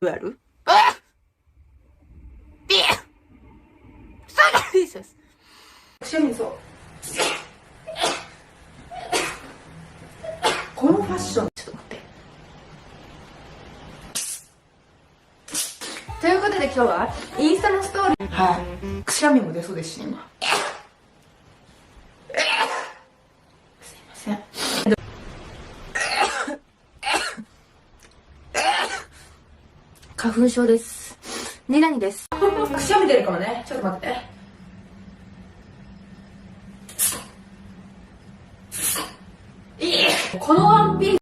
やるあっくしゃみそう。このファッション、ちょっと待って。ということで今日はインスタのストーリー、はい、くしゃみも出そうですし、今。すいません。花粉症です。ニナニです。くしゃみ出るかもね。ちょっと待って。